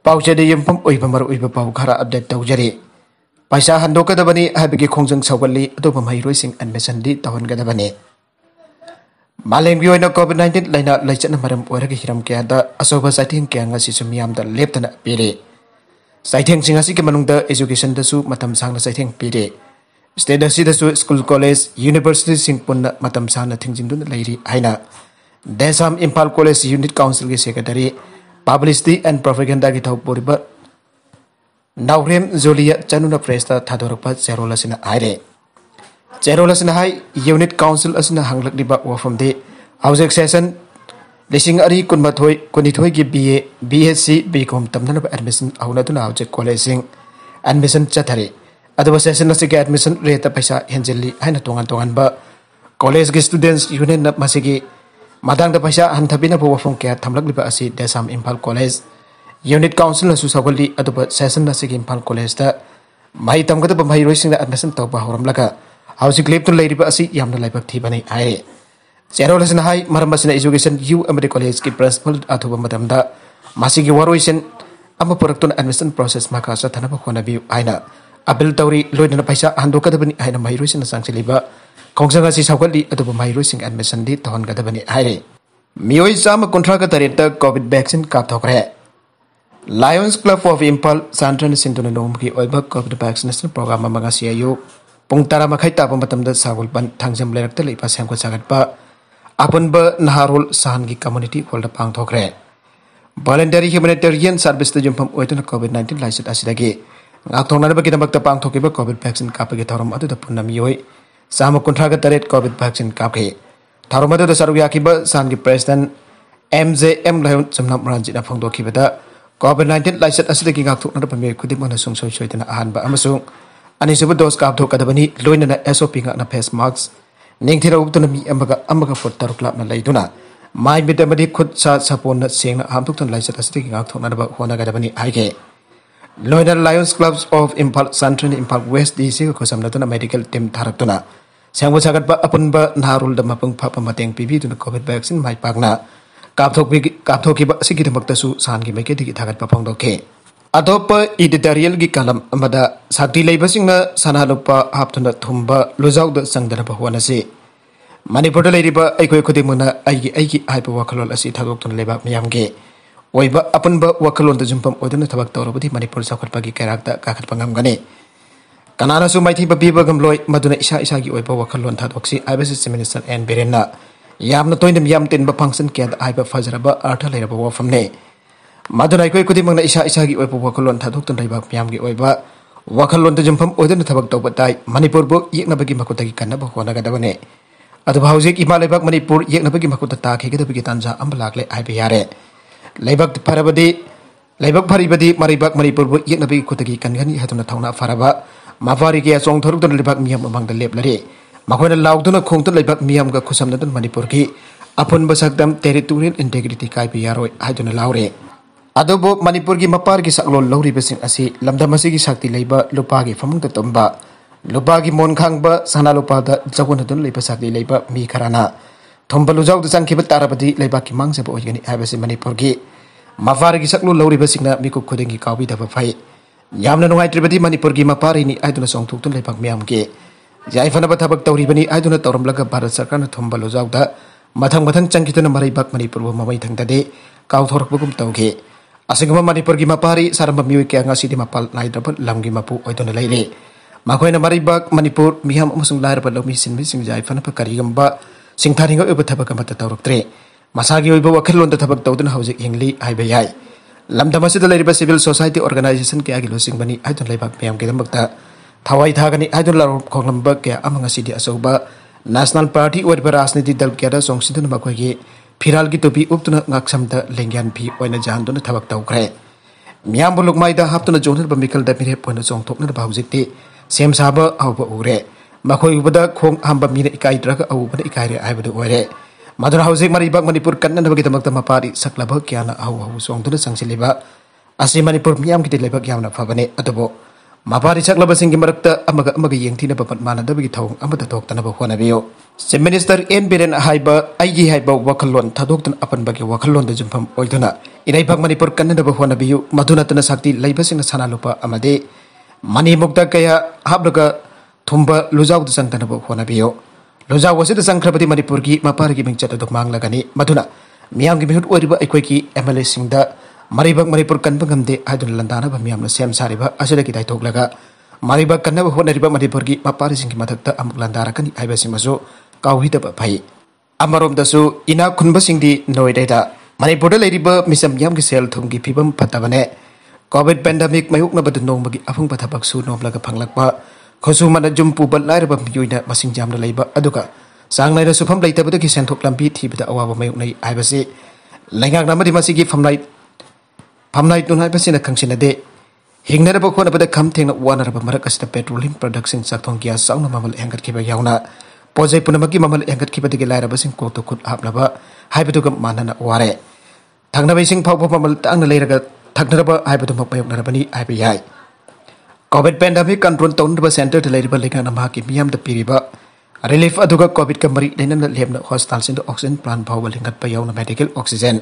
पाउचेद यमफम ओइबा मरुइबा पाउ खरा अपडेट तौजरी पैसा हंदोकदबनी हाबिगे खोंजंग सौगली अतोप महिरोइसिंग एडमिशन दी तहनगदबनी मालेंगी ओइना कोविड-19 लाइना लाइचना मरम ओरगे हिरम क्यादा असोबा साइथिंग क्यांगा सिसु मियामदा लेप्तना पिरे साइथिंग सिंगासी के मनुंगदा एजुकेशन दसु मतम सांगना साइथिंग पिरे स्टेट असिदसु स्कूल कॉलेज यूनिवर्सिटी सिंग पुन्ना मतम सांगना थिंगजिंदुन लैरी हाइना देसाम इम्फाल कॉलेज यूनिट काउंसिल के सेक्रेटरी पब्लिसिटी एंड प्रोपेगेंडा की थौपोरिबा नाउरेम जोलिया चनुना प्रेसता थादोरपा चेरोलसिना आइरे चेरोलसिना हाई यूनिट काउंसिल असना हांगलकलिबा वफमदे हाउजेक सेशन लिसिंग अरी कुनमाथोय कुनिथोय की बीए बीएससी बीकॉम तमनब एडमिशन आउनादुना हाउजेक कॉलेज सिंग एडमिशन चथरे अदबा सेशन असि के एडमिशन रेट पैसा हेंजली हाइना तोंगान तोंगानबा कॉलेज के स्टूडेंट्स यूनियन मसिगी मदांग पैसा हंथबिना वफम क्या थमलकलिबा असि देसाम इम्फाल कॉलेज यूनिट काउंसिल सौगली सेशन इम्फाल कॉलेज मई तमगदब महिरोइसिंग एडमिशन तौब हौरमलगा हौजिक लेप्तुन लैरिबा असि यामना लाइबक थीबनी हाय चेरोलसना हाय मरमसना एजुकेशन यू अमरी कॉलेज की प्रिंसिपल अथुबा मतमदा मासिगी वरोइसन अमा पुरक्तुन एडमिशन प्रोसेस मखा चथनब खोनबि हायना अपील तौरी लोइना पैसा हंदोकदबनी हायना महिरोइसन सांगचलिबा खोंजंग असि सौगली अदुबा महिरोइसिंग एडमिशन दी तहनगदबनी हाय मियोइ चाम कुंथ्राग तरेत कोविड वैक्सीन कापथोखरे लायंस क्लब ऑफ इम्फाल सांट्रन सिंधुना नोम की ओइबा कोविड वैक्सीनेशन प्रोग्राम अमगा सियायु पुंग 10 मखै ताब मतमदा सागुलपन थांजम लेरक्ता लेपा सेमको सागतपा अपुनबा नहारोल सहन की कम्युनिटी हॉल दा पांगथोखरे वॉलंटरी ह्यूमैनिटेरियन सर्विस दा जुम्फम ओइतुना कोविड-19 lysate असिदगी ngakthongnaba kidamakta pangthokiba covid vaccine kapage thorom adu da punna miyoi sama kunthraga taret covid vaccine kapke thorom adu da saruk yakiba san ki president MJM layon chamnam ranjit na phangdokibada covid-19 laisat asidagi ngakthokna pamye khudimana sungsoi soitana ahanba amasung anisuba dose kapthokadabani loinana SOP ngakna face mask ningthira ubtuna mi amaga fot tarukla na laiduna mai bitamadi khud sa saponna sengna hamtukton laisat asidagi ngakthokna ba honagadabani haige लोइना lions clubs of Imphal central Imphal west DC को समनतुना medical team थारक्तुना सेंगबो सागतबा अपुनबा नारुल द मपंग फापा मतेंग पिबिदुना कोविड वैक्सीन माइ पागना कापथोकिबा सिगिदमक्तसु सान की मेके दिगी थागतबा फंगदोके अदोप एडिटोरियल की कलम अमदा साक्ति लेबसिंगना सनानुपा हापतुना थुंबा लुजाउद संगदना बहवनसे मणिपुर लेरिबा अइखोय खुदिमुना आइगी हाइपो वखलोल असि थादोक्तुना लेबा मियामगे ओइबा अपनबा वखलोन जुम्पम ओदन थबक तौरबदी मणिपुर सौखटपागी कैराक्ता काखटपंगमगने कनानासु माइथिबा पीबगमलोय मदुना इसा इसागी ओइबा वखलोन थादोक्सी आईबीसी मिनिस्टर एन बिरेनना यामना तोइनम याम तिनबा फंक्शन केद आइबा फजरबा अर्थ लेरबा वफमने मदुना इकोय कुदिमंगना इसा इसागी ओइबा वखलोन थादोक्तन लेबा मियामगी ओइबा वखलोन जुम्पम ओदन थबक तौबताई मणिपुर बो येकनबगी मकुतगी कन्नबा होनागदबने अदुबा हौजिक इमा लेबाक मणिपुर येकनबगी मकुता ताखेगदबगी तांजा अम्बलागले आइबा यारे लेबक फरीबदी मरीबक मणिपुर येकनबी खुतगी कनगनी हतुना थौना फरबा माफारी के चोंग थोरुकदन लेबक मियाम अमंगद लेबलरे मखोयना लाउदुना खोंगतन लेबक मियाम गा खुसमनदन मणिपुर की अपुन बसकदम टेरिटोरियल इंटेग्रिटी काइबि यारोय हाइदुना लाउरे अदोबो मणिपुर की मपार की सकलोल लौरिबसिंग असि लमदमसि की शक्ति लेबा लुपागी फमुंगद तंबा लुपागी मोन खांगबा सना लुपादा जगोनदन लेबा शक्ति लेबा मी खराना थोंबलुजाउ द संखिब ताराबदी लेबा की मांगजब ओइगनी हाइबसि मणिपुर की मफार की सकलो लौरिबसिंगना मिकु खुदेंगी काउबी दबा फै यामना नुंगाइत्रिबदी मणिपुर की मपारिनी आइदुना सोंगथुक्तुन लेबाक मियाम के याइफनबा थबक तौरिबनी आइदुना तौरमलगा भारत सरकार न थोंबलुजाउ द मथंग चंखितुना मरैबाक मणिपुर बो ममै थंगददे काउथोरकबगुम तौगे असिंगमा मणिपुर की मपारी सारंबा मियोय क्या ngasi di mapal naidrab lamgi mapu oidona leile makoina maribak manipur miham amasung lairba lomi sinmi singjai fanapa karigamba सिंथारिंग ओइब थबक अमत तौरक्त्रे मसागी ओइब वखलोन थबक तौदन हौजिक हिंगली हाइबे याय लमदमसिद लेरिबा सिविल सोसाइटी ऑर्गेनाइजेशन के आगि लोसिंगबनी आइदन लेबाक मियाम के दमकता थवाई थागनी आइदन लारो खोंगलंबा के अमंगसिदि असौबा नेशनल पार्टी ओइब राजनीति दल के दा सोंगसिदन मखोगी फिराल की टोपी उपतुना ngaksamda lengyan भी ओइना जहानदुना थबक तौख्रे मियाम बुलुकमाइदा हापतुना जोनर बमिकल दा मिरे पोइना जोंगथोकना बाहुजिकते सेम साबा हौबा उरे मखोई उबदा खोंग हम्बा मीना इकाइद्रग औबदा इकाइरे आइबदु ओइरे मदुना हौजिक मरिबाक मणिपुर कन्ननबगी दमकता मपारी सकलब क्याना हौ हौ सोंगदुना संगसिलिबा असि मणिपुर मियाम की लेबाक यामना फबने adobo Mapari saklabasing marakta amaga yengthina papat manadabagi thawng amata thoktanaba honabiyo. Chief Minister N Biren haiba aigi haiba wakalon thadoktan apanbagi wakalon da jumpham oiduna inai bhag Manipur kannadaba honabiyo madunatana sakti laibasing sanalupa amade mani mukta kaya hablaga thumba lujaw da sangtanaba honabiyo. Lujaw wasida sangkrabadi Manipur gi mapari gi mingchat adok manglagani maduna miyam gi mihut oiriba aikoi ki MLA singda Maribak Manipur kan pengamde adun landana ba miyam na sem sariba asada ki dai thoklaga Maribak kan ba honariba Manipur gi mapari sing ki mathakta amuk landara kani aiba simaso kauhita ba phai amarom dasu ina khunba singdi noideda Manipur da leiriba misam yam ki sel thum gi phibam phatabane COVID pandemic mayuk na bad nong bagi afung pathabak su nomlaga phanglakpa khosu mana jumpu bal lairaba miyuina masing jam na leiba aduka sang laira sufam leitabada ki senthop lambi thibada awawa mayuk nei aiba se lengak namadi masigi Pamnai tunai pasina kangsinade hingnara ba khona bada kham thengna wanara ba marak asita petroleum production sakthong kia sauna mamal engkat kiba yauna pojai punamaki mamal engkat kiba dege laira basing ko to khut hapnaba haibetu ga manana ware thangna baising phau mamal tangna leiraga thaknara ba haibetu mapayok nara bani aibe yai COVID pandemic control townba center de leiriba lenga nama ki miyam da piriba relief aduga COVID ka mari lenana lebna hospital sin oxygen plant phawal hingat pa yauna medical oxygen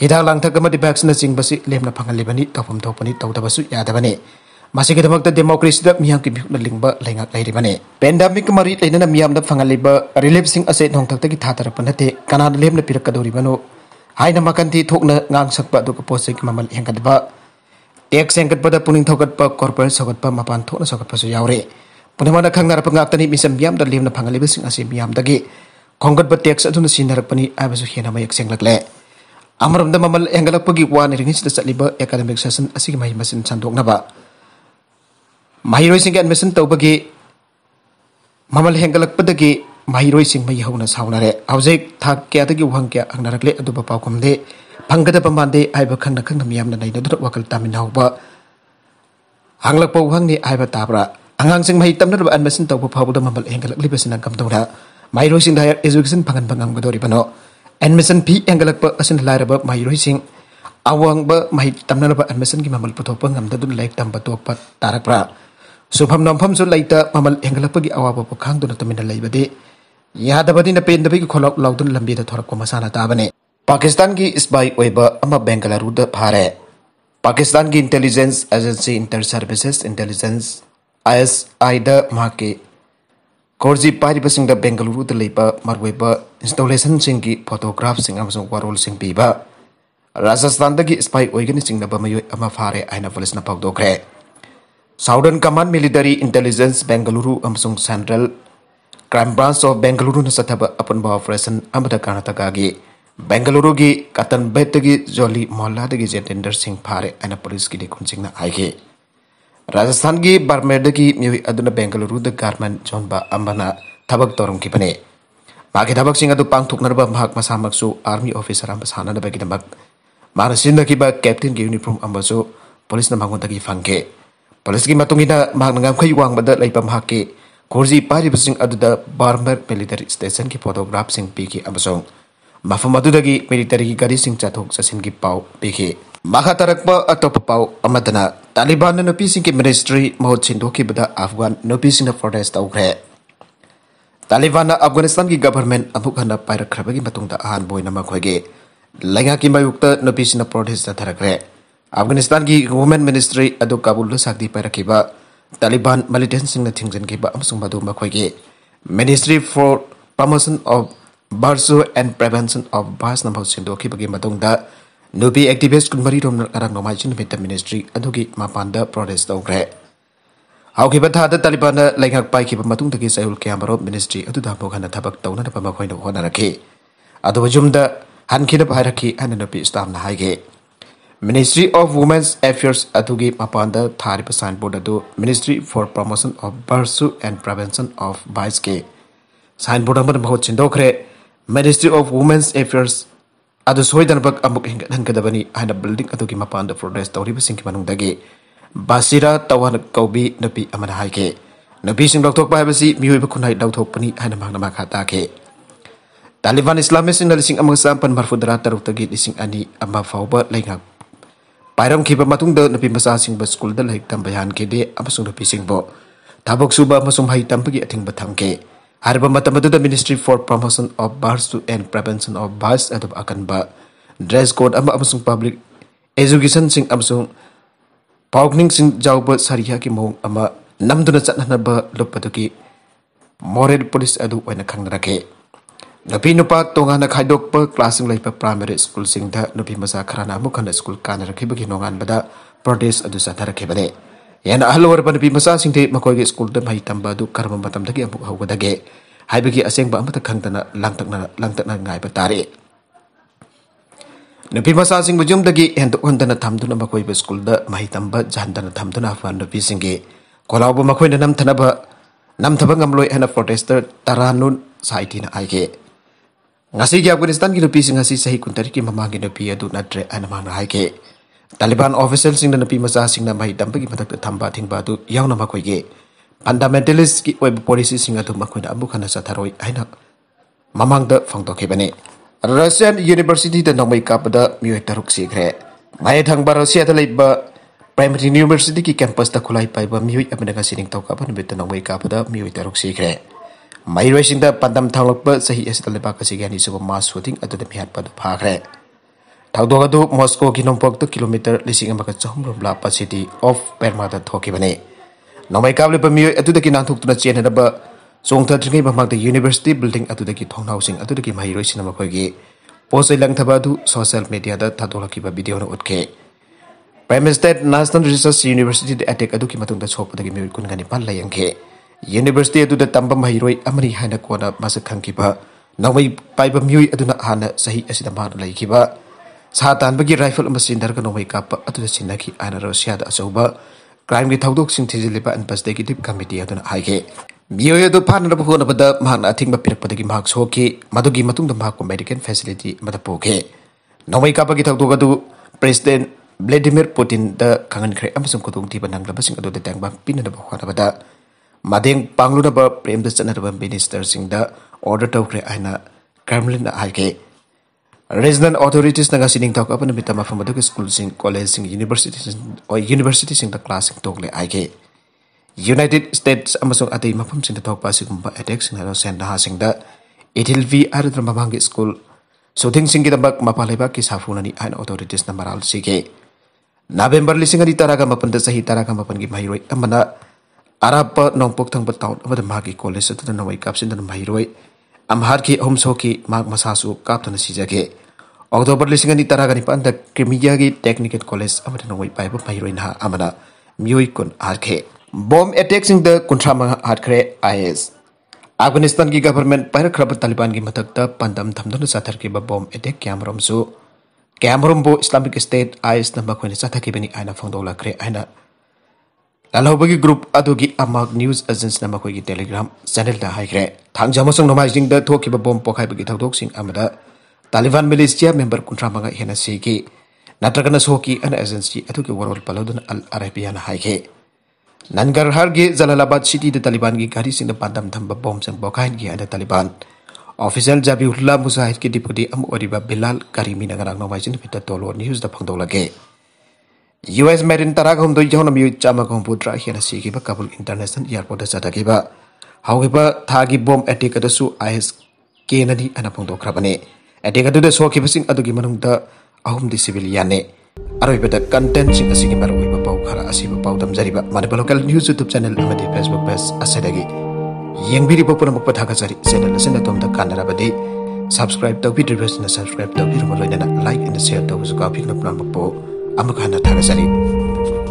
Hidang lang thakama di vaccine sing basi lemna phangalibani tawpam thokpani tawdabasu yadabani masigi damakta democracy da miyam ki bihna lingba lengak lairibani pandemic mari leinana miyam da phangaliba relief sing ase nongthakta ki thatarapanate kanada lemna pirakadoribano haina makanti thokna ngang sakpa du ko posik mamal hengkadba tax hengkadba da puning thokatpa corporate sokatpa mapan thokna sokatpa su yaure punamana khangnara pangaktani misam miyam da lemna phangaliba sing ase miyam dagi khongkatba tax aduna sinarakpani abasu hena mayak senglakle Amaram da mamal engalakpagi wan ringis da saliba academic session asigi mahi masin sandoknaba mahiroi sing admission tawbagi mamal hengalakpadagi mahiroi sing mai hauna saunare object thak kya dagi wang kya angnarakle aduba paukomde phangada pamande aiba khangna khangna miyamna naina du wakal taminauba hanglak pau hangni aiba tabra angang sing mahi tamna ba admission tawba phawda mamal hengalakli basina kamtawra mahiroi sing higher education phangan bangam gadori bano Admission fee engalak pa asin lairaba mahiroi sing awang ba mahi tamna ba admission ki mamal puthokpa ngamda dun laik tamba tokpa tarakra subham nampham su laita mamal engalak pa gi awaba pa khang dun tamina laibade yadabadi na pen dabi ki kholok laudun lambi da thorak ko masana tabane Pakistan ki spy oiba ama Bengaluru da phare Pakistan ki intelligence agency inter services intelligence ISI da mahake Korji pari basing da Bengaluru da leiba marweba installation singki photograph sing amasung warol sing piba Rajasthan da gi spy oigani sing na bamayo ama phare aina police na pagdokre Southern Command Military Intelligence Bengaluru amasung Central Crime Branch of Bengaluru na sathaba apan ba operation amada Karnataka gi Bengaluru gi Katan Bet gi Jolly Mohalla da gi Jatender Singh phare aina police ki de kunsing na aige Rajasthan ki Barmer da ki miwi aduna Bengaluru da garment jonba ambana thabak torong ki bane Magi thabak sing adu pangthuknarba mahak masamaksu army officer amba sanana bagi damak marasinda ki ba captain ki uniform ambasu police na mangonda ki fangke police ki matungina mahak ngam khai wang bada laipa mahake korji pari basing adu da Barmer military station ki photograph sing pi ki ambasong mafam adu dagi military ki gari sing chathok sasin ki pau pi ki Maka tarakpa atop pau amadana Taliban na nupi sing ki ministry mahut sindoki bada Afghan nupi sing na protest tawkre Taliban na Afghanistan ki government amuk hana pairak khrabagi matungda ahan boy nama khoige lenga ki mayukta nupi sing na protest ta tharakre Afghanistan ki women ministry adu Kabul lo sakdi pairakiba Taliban militant sing na thingjan ki ba amsung madu ma khoige Ministry for Promotion of Virtue and Prevention of Vice na mahut sindoki bagi matungda Nubi activist kunmari rom arang nomai chin vita ministry adugi mapanda protest tawkre Hauki batha da Taliban na lengak pai ki matung dagi sayul kyamaro ministry adu da bokhana thabak tawna na pama khoina hona rakhi adu jumda hankhina bhairaki ana nubi stam na haige Ministry of Women's Affairs adugi mapanda thari pa signboard adu Ministry for Promotion of Virtue and Prevention of Vice ke signboard amar bahut chindokre Ministry of Women's Affairs Adu soidan bak amuk hengkadabani hana building adugi mapanda protest tawriba singki manungdagi Basira tawan kaubi nabi amana haike nabi sing doktok ba habasi mihoiba kunai doktok pani hana magna makata ke Taliban Islamist sing lising amang sampan marfudra taruk tagi lising ani amma fauba lengak पायरम खिबा मतुंग नुपी मचा सिंग school the like तम बयान के दे अमसुंग नुपी सिंग बो थाबक सुबा अमसुंग high तंबगी a thing बथंके हरबा मतम the ministry for promotion of bars to and prevention of bars अदब अकनबा ड्रेस कोड अमसुंग पब्लिक एजुकेशन सिंग अमसुंग पाउकनिंग सिंग जाउब सरिया की मोंग अमा नमदुना चतनबा लुपदुकी मोरल पुलिस अदु ओइना खंगरके नुपी नुपा तोंगाना खाइदोकप क्लासिंग लाइपा प्राइमरी स्कूल सिंग द नुपी मसा खराना अमुखन स्कूल कानरखिबगी नोंगान बदा प्रोटेस्ट अदु सथरखिबने याना अहलवर नुपी मसा सिंथे मकोइगे स्कूल द भाई तंबा दु कर्म मतमदगी अमुक हौगदगे हाइबगी असेंगबा अमत खंगतना langtakna ngai batare नुपी मसा सिंग बुजुमदगी हेंदोखंदना थमदुना मकोइबे स्कूल द भाई तंबा जहांदना थमदुना फान नुपी सिंगे कोलाबो मकोइना namthaba ngamloi hena protester taranun saitina aige ngasi gi Afghanistan gi nupi singa si sahi kuntari ki mamang gi nupi adu natre anamang haige Taliban official sing nupi masa sing na mai dampa gi matak thamba thingba du yauna makoi ge fundamentalist ki web policy sing adu makoi na abu khana satharoi aina mamang da phangto ke bane Russian University da nomai kapada mioi taruk sigre mai thangba Russia da leiba primary university की campus the खुलाई पाइबा मिहुई अमनगा sinning तौका बन बित नंगै कापदा मिहुई तरुक सिखरे माइरोइसिंग the पंदम थांगलप सही S तलेबा का सिगानी सुब मास shooting अदुद मिहात पद फाखरे थाउदोग दु Moscow की नोंपक द किलोमीटर लिसिंग अमका चहुम रोबला सिटी ऑफ पेरमा द थोकी बने नंगै काबले मिहुई अदुद की नाथुक तुना चेनदब सोंगथा द्रिंगै बमक द यूनिवर्सिटी बिल्डिंग अदुद की थोंगनाउसिंग अदुद की माइरोइसिन मखोगी पोस्ट लंगथबा दु सोशल मीडिया द थादोलकी बा वीडियो न उठके Prime Minister National Research University the attack adu ki matung da chok padagi mi kun gani pal layangke University adu da tamba mahiroi amari haina kona masak khangkiba nawai paiba miui adu na hana sahi asida mar laikiba sa tanbagi rifle machine dar ka nawai kap adu da sinaki ana Russia da achauba crime gi thaudok sing thijiliba investigative committee adu na haike miui adu phan na bhona bada mahna athing ba pirak padagi mahak soki madugi matung da mahak ko medical facility mada poke nawai kap gi thaudok adu President Vladimir Putin the Kangankre Amazon Kutung Tiba Nanglabasing Ado the Tangbang Pinada Bada Mading Pangludaba Prem the Senator Minister Sing the Order Tokre Aina Kremlin Hake Resident authorities Nagasining Talk up in the Bitama from Maduka schools in colleges in universities or universities in the class in Tokle Ike United States Amazon Adi Mapums in the Talk Passing attacks in the Senda Hasing the Itilvi Aradramabangi School So things in the back Mapaleba is Hafunani and authorities Namaral Sike November listening at Taraga Mapan the Sahi Taraga Mapan give Mahiroi Amana Arab Nongpok Tang but town over the Magi College to the Noy Caps in the Mahiroi Amharki Homsoki Mag Masasu Captain Sizake October listening at Taragani the Krimiagi Technical College over the Noy Pipe of Mahiroina Amana Muikun Arke Bomb attacks in the Kuntrama Hatkhre IS Afghanistan ki government Parakrab Taliban ki Matakta Pandam Tamdun Satarki bomb attack Cameron so Cameron Islamic State IS number Queen Satakibini Aina Fondola Cre Aina Lalobagi group Adogi Amuk news agents number Quigi Telegram channel the Hatkhre Thang Jamasong nomising the Tokiba bomb Pokabigi Taudoxing Amada Taliban militia member Kuntramanga Hena Siki Natragana Soki and agency Atuki World Palodun Al Arabian Hatkhre Nangar Hargi Jalalabad city the Taliban gi garis in the Pandam Thamba bombs and Bokain gi and the Taliban Official Jabiullah Mujahid ki deputy Am Oriba Bilal Karimi Nagarang Novajin with the Tolo News the Pangdolage US Marine Taragum do Jonami Chamagom Putra here Siki Kabul International Airport Satakiba However Thagi bomb attack at the Su IS Kennedy and Apondo Krabane attack to the Soki Passing Adugimanum the Ahum the civiliane Arabic the contents in the Sigimar with Paukara Asiba Pautam Zariba Manipal local news YouTube channel and the Facebook page Asedagi Yang biri popuna mukpathagasari channel asena tomda kanarabadi subscribe to video na subscribe to video like and share to usuka phikna plan po amukhana thagasari